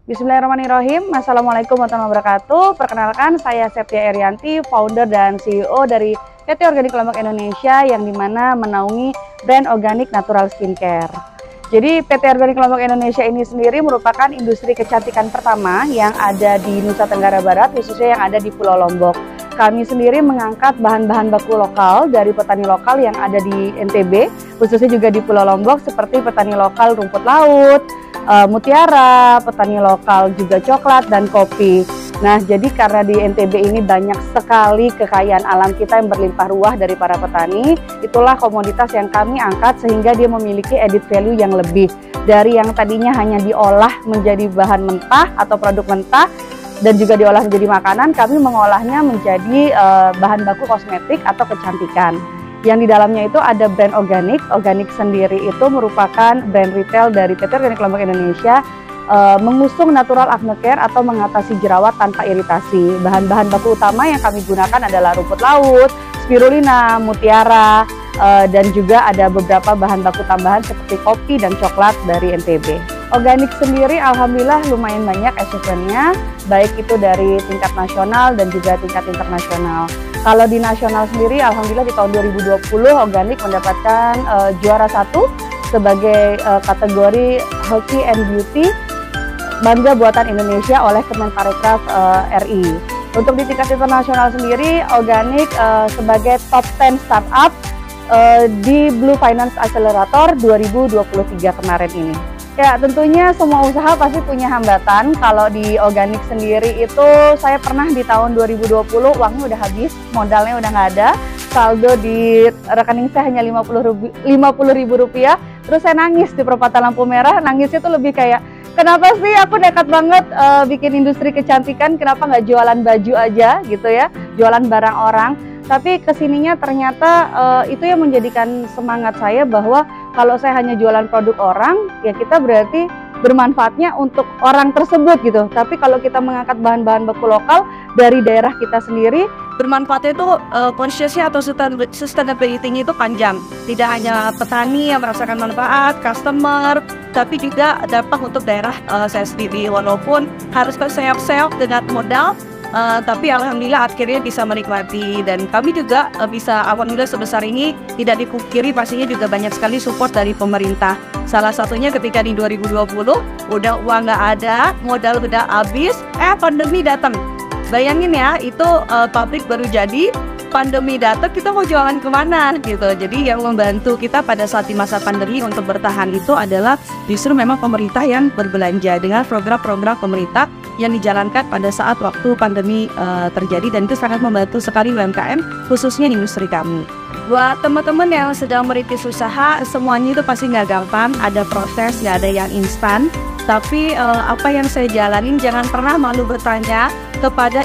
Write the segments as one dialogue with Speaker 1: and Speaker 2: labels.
Speaker 1: Bismillahirrahmanirrahim. Assalamualaikum warahmatullahi wabarakatuh. Perkenalkan, saya Septia Erianti, founder dan CEO dari PT Organik Lombok Indonesia yang dimana menaungi brand organik natural skincare. Jadi PT Organik Lombok Indonesia ini sendiri merupakan industri kecantikan pertama yang ada di Nusa Tenggara Barat, khususnya yang ada di Pulau Lombok. Kami sendiri mengangkat bahan-bahan baku lokal dari petani lokal yang ada di NTB, khususnya juga di Pulau Lombok, seperti petani lokal rumput laut, mutiara, petani lokal juga coklat dan kopi. Nah, jadi karena di NTB ini banyak sekali kekayaan alam kita yang berlimpah ruah dari para petani, itulah komoditas yang kami angkat sehingga dia memiliki added value yang lebih. Dari yang tadinya hanya diolah menjadi bahan mentah atau produk mentah, dan juga diolah menjadi makanan, kami mengolahnya menjadi bahan baku kosmetik atau kecantikan. Yang di dalamnya itu ada brand organik. Organik sendiri itu merupakan brand retail dari PT Organik Lombok Indonesia, mengusung natural acne care atau mengatasi jerawat tanpa iritasi. Bahan-bahan baku utama yang kami gunakan adalah rumput laut, spirulina, mutiara, dan juga ada beberapa bahan baku tambahan seperti kopi dan coklat dari NTB. Organik sendiri alhamdulillah lumayan banyak achievement-nya, baik itu dari tingkat nasional dan juga tingkat internasional. Kalau di nasional sendiri alhamdulillah di tahun 2020 organik mendapatkan juara 1 sebagai kategori Healthy and Beauty Bangga Buatan Indonesia oleh Kemenparekraf RI. Untuk di tingkat internasional sendiri organik sebagai top 10 startup di Blue Finance Accelerator 2023 kemarin ini. Ya, tentunya semua usaha pasti punya hambatan. Kalau di organik sendiri itu saya pernah di tahun 2020 uangnya udah habis, modalnya udah nggak ada, saldo di rekening saya hanya 50.000 rupiah. Terus saya nangis di perempatan lampu merah. Nangisnya tuh lebih kayak, kenapa sih aku nekat banget bikin industri kecantikan, kenapa nggak jualan baju aja gitu ya, jualan barang orang. Tapi kesininya ternyata itu yang menjadikan semangat saya bahwa kalau saya hanya jualan produk orang, ya kita berarti bermanfaatnya untuk orang tersebut gitu. Tapi kalau kita mengangkat bahan-bahan baku lokal dari daerah kita sendiri, bermanfaatnya itu consciousnya atau sustainability-nya itu panjang. Tidak hanya petani yang merasakan manfaat, customer, tapi juga dampak untuk daerah saya sendiri. Walaupun harus terseok-seok dengan modal, tapi alhamdulillah akhirnya bisa menikmati, dan kami juga bisa alhamdulillah sebesar ini tidak dipungkiri pastinya juga banyak sekali support dari pemerintah. Salah satunya ketika di 2020 udah uang nggak ada, modal udah habis, pandemi datang. Bayangin ya, itu pabrik baru jadi, pandemi datang, kita mau jualan kemana gitu. Jadi yang membantu kita pada saat di masa pandemi untuk bertahan itu adalah justru memang pemerintah yang berbelanja dengan program-program pemerintah yang dijalankan pada saat waktu pandemi terjadi, dan itu sangat membantu sekali UMKM khususnya di industri kami. Buat teman-teman yang sedang merintis usaha, semuanya itu pasti nggak gampang, ada proses, nggak ada yang instan. Tapi apa yang saya jalanin, jangan pernah malu bertanya kepada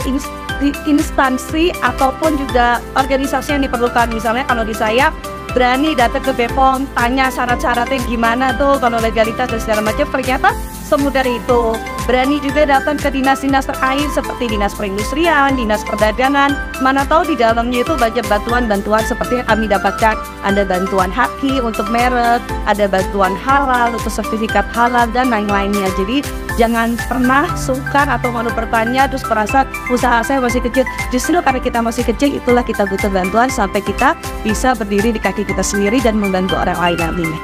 Speaker 1: instansi ataupun juga organisasi yang diperlukan. Misalnya kalau di saya, berani datang ke BPOM, tanya syarat-syaratnya gimana tuh, kalau legalitas dan segala macam, ternyata semudah itu. Berani juga datang ke dinas-dinas terkait seperti dinas perindustrian, dinas perdagangan, mana tahu di dalamnya itu banyak bantuan-bantuan seperti yang kami dapatkan. Ada bantuan haki untuk merek, ada bantuan halal untuk sertifikat halal, dan lain-lainnya. Jadi jangan pernah sungkan atau malu bertanya terus merasa usaha saya masih kecil. Justru karena kita masih kecil, itulah kita butuh bantuan sampai kita bisa berdiri di kaki kita sendiri dan membantu orang lain nantinya.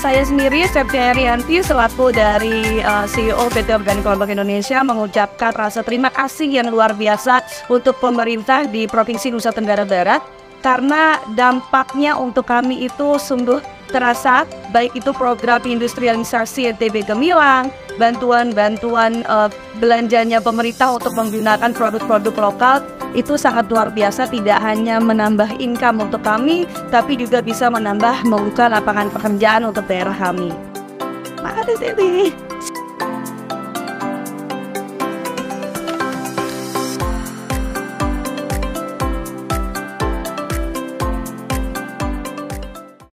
Speaker 1: Saya sendiri, Septia Erianti, selaku dari CEO PT Organik Lombok Indonesia, mengucapkan rasa terima kasih yang luar biasa untuk pemerintah di Provinsi Nusa Tenggara Barat, karena dampaknya untuk kami itu sungguh terasa, baik itu program industrialisasi NTB Gemilang, bantuan-bantuan belanjanya pemerintah untuk menggunakan produk-produk lokal, itu sangat luar biasa. Tidak hanya menambah income untuk kami, tapi juga bisa membuka lapangan pekerjaan untuk daerah kami. Makasih.